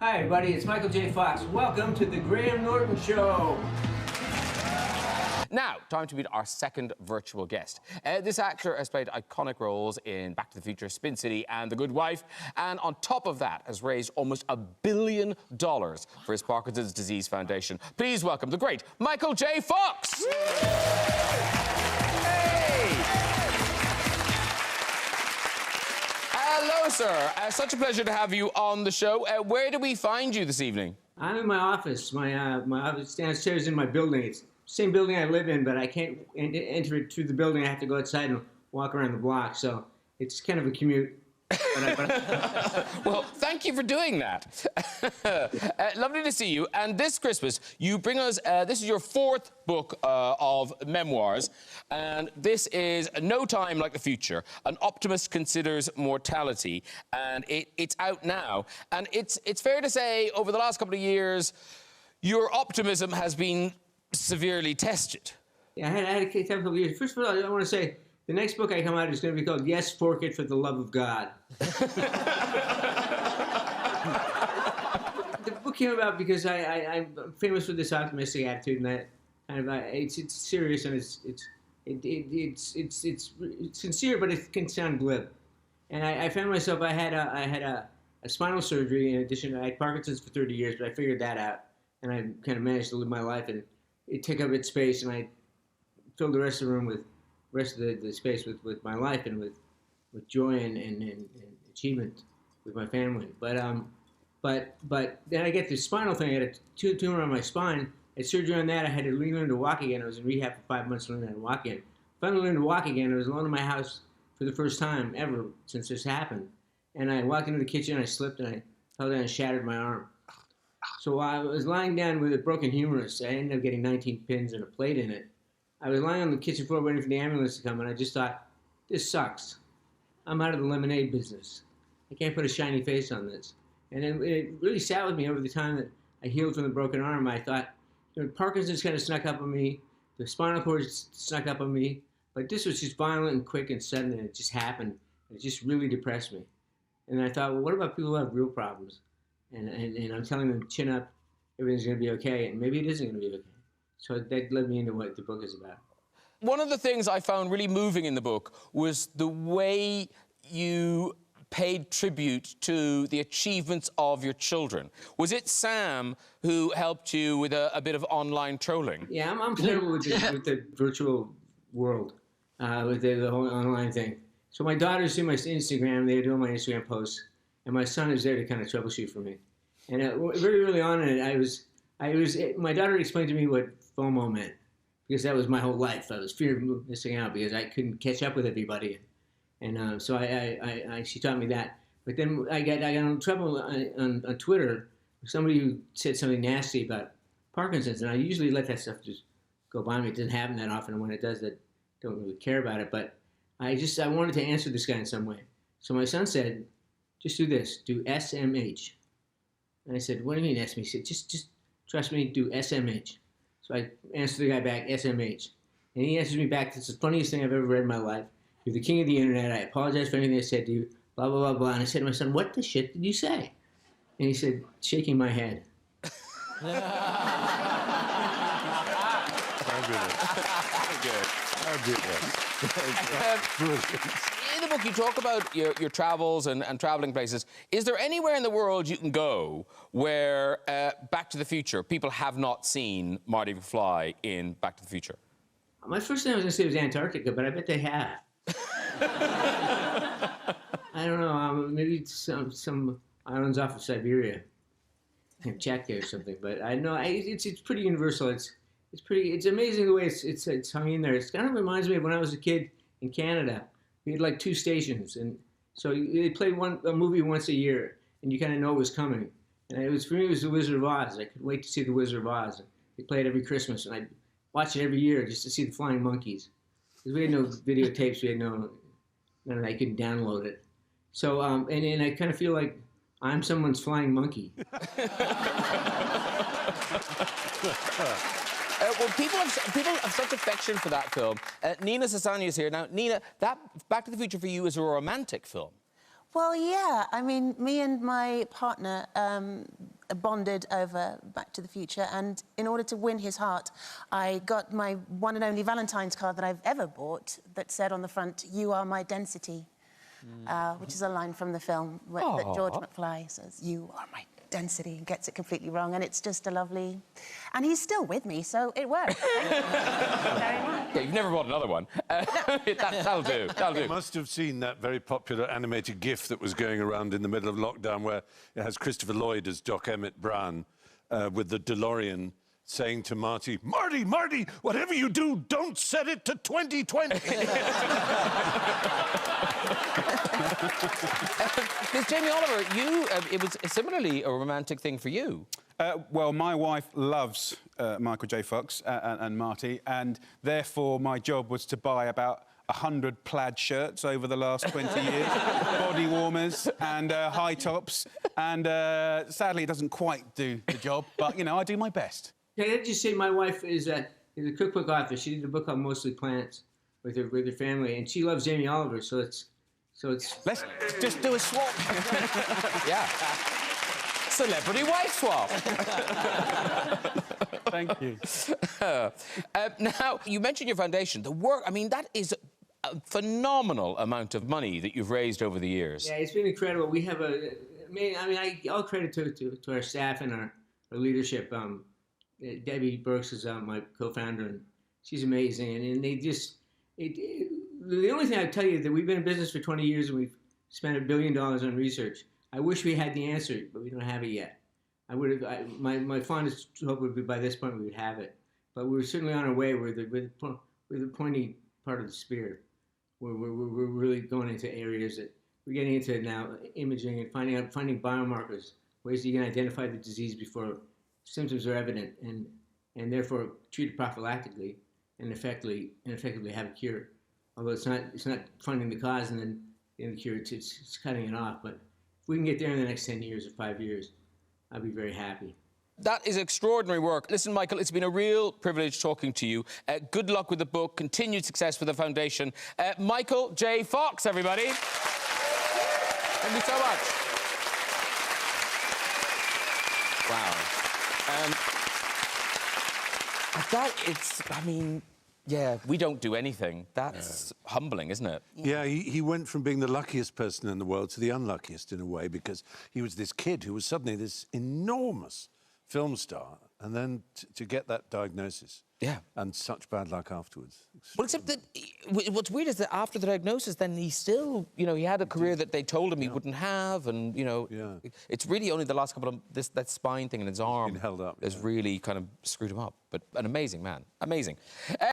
Hi, everybody. It's Michael J. Fox. Welcome to the Graham Norton Show. Now, time to meet our second virtual guest. This actor has played iconic roles in Back to the Future, Spin City, and The Good Wife, and on top of that, has raised almost $1 billion for his Parkinson's Disease Foundation. Please welcome the great Michael J. Fox. Hey! Hello, sir. Such a pleasure to have you on the show. Where do we find you this evening? I'm in my office. My office downstairs in my building. It's the same building I live in, but I can't enter it through the building. I have to go outside and walk around the block, so it's kind of a commute. Well, thank you for doing that. Lovely to see you. And this Christmas, you bring us, this is your fourth book of memoirs, and this is No Time Like the Future, An Optimist Considers Mortality, and it's out now. And it's fair to say, over the last couple of years, your optimism has been severely tested. Yeah, I had a couple of years. First of all, I want to say, the next book I come out is going to be called Yes, Fork It for the Love of God. The book came about because I'm famous for this optimistic attitude, and it's serious and it's sincere, but it can sound glib. And I found myself, I had a spinal surgery. In addition, I had Parkinson's for 30 years, but I figured that out, and I kind of managed to live my life, and it took up its space, and I filled the rest of the room with the space with my life and with joy and achievement with my family. But then I get this spinal thing. I had a tumor on my spine. I had surgery on that. I had to relearn to walk again. I was in rehab for 5 months to learn how to walk again. Finally learned to walk again. I was alone in my house for the first time ever since this happened. And I walked into the kitchen, I slipped, and I fell down and shattered my arm. So while I was lying down with a broken humerus, I ended up getting 19 pins and a plate in it. I was lying on the kitchen floor waiting for the ambulance to come, and I just thought, this sucks. I'm out of the lemonade business. I can't put a shiny face on this. And then it really sat with me over the time that I healed from the broken arm. I thought, you know, Parkinson's kind of snuck up on me. The spinal cord snuck up on me. But this was just violent and quick and sudden, and it just happened. It just really depressed me. And I thought, well, what about people who have real problems? And I'm telling them, chin up, everything's going to be okay. And maybe it isn't going to be okay. So that led me into what the book is about. One of the things I found really moving in the book was the way you paid tribute to the achievements of your children. Was it Sam who helped you with a bit of online trolling? Yeah, I'm terrible with the virtual world, with the whole online thing. So my daughters see my Instagram, they do all my Instagram posts, and my son is there to kind of troubleshoot for me. And very early on in it, my daughter explained to me what FOMO meant, because that was my whole life. I was fear of missing out because I couldn't catch up with everybody, and so she taught me that. But then I got in trouble on Twitter with somebody who said something nasty about Parkinson's, and I usually let that stuff just go by me. It doesn't happen that often, and when it does, I don't really care about it. But I wanted to answer this guy in some way. So my son said, "Just do this, do SMH." And I said, "What do you mean SMH?" He said, "Just trust me, do SMH." So I answered the guy back, SMH. And he answers me back, "This is the funniest thing I've ever read in my life. You're the king of the internet. I apologize for anything I said to you, blah, blah, blah, blah." And I said to my son, "What the shit did you say?" And he said, shaking my head. Very good. In the book, you talk about your travels and traveling places. Is there anywhere in the world you can go where, Back to the Future, people have not seen Marty McFly in Back to the Future? My first thing I was going to say was Antarctica, but I bet they have. I don't know, maybe some islands off of Siberia, Kamchatka or something. But I know it's pretty universal. It's amazing the way it's hung in there. It kind of reminds me of when I was a kid in Canada. We had like 2 stations, and so they played a movie once a year, and you kind of know it was coming. And for me, it was The Wizard of Oz. I could wait to see The Wizard of Oz. They played every Christmas, and I'd watch it every year just to see the flying monkeys. Because we had no videotapes, we had none of that. I couldn't download it. So, and I kind of feel like I'm someone's flying monkey. Well, people have such affection for that film. Nina Sasanya is here. Now, Nina, that Back to the Future for you is a romantic film. Well, yeah. I mean, me and my partner bonded over Back to the Future, and in order to win his heart, I got my one and only Valentine's card that I've ever bought that said on the front, "You are my density," which is a line from the film that George McFly says, "You are my density," and gets it completely wrong, and it's just a lovely... And he's still with me, so it works. Thank you very much. Yeah, you've never bought another one. That'll do, that'll do. You must have seen that very popular animated GIF that was going around in the middle of lockdown where it has Christopher Lloyd as Doc Emmett Brown with the DeLorean saying to Marty, Marty, whatever you do, don't set it to 2020. Because Jamie Oliver, it was similarly a romantic thing for you. Well, my wife loves Michael J. Fox and Marty, and therefore my job was to buy about 100 plaid shirts over the last 20 years, body warmers and high tops, and sadly it doesn't quite do the job, but, you know, I do my best. Can I just say my wife is a cookbook author. She did a book on Mostly Plants with her family, and she loves Jamie Oliver, so it's... Let's just do a swap. Yeah. Celebrity wife swap. Thank you. Now, you mentioned your foundation. The work, I mean, that is a phenomenal amount of money that you've raised over the years. Yeah, it's been incredible. We have all credit to our staff and our leadership. Debbie Burks is my co-founder, and she's amazing. And they just... the only thing I tell you is that we've been in business for 20 years and we've spent $1 billion on research. I wish we had the answer, but we don't have it yet. My fondest hope would be by this point we would have it. But we're certainly on our way. We're the pointy part of the spear. We're really going into areas that we're getting into now, imaging and finding biomarkers, ways that you can identify the disease before symptoms are evident, and therefore treat it prophylactically and effectively have a cure. Although it's not finding the cause and then the cure, it's cutting it off. But if we can get there in the next 10 years or 5 years, I'll be very happy. That is extraordinary work. Listen, Michael, it's been a real privilege talking to you. Good luck with the book, continued success with the foundation. Michael J. Fox, everybody. Thank you so much. Wow. I mean, yeah, we don't do anything. That's humbling, isn't it? Yeah, he went from being the luckiest person in the world to the unluckiest in a way, because he was this kid who was suddenly this enormous film star, and then to get that diagnosis. Yeah. And such bad luck afterwards. Well, except that what's weird is that after the diagnosis, then he still, you know, he had a career that they told him he wouldn't have, and, you know, it's really only the last couple of, that spine thing in his arm held up, has really kind of screwed him up. But an amazing man. Amazing.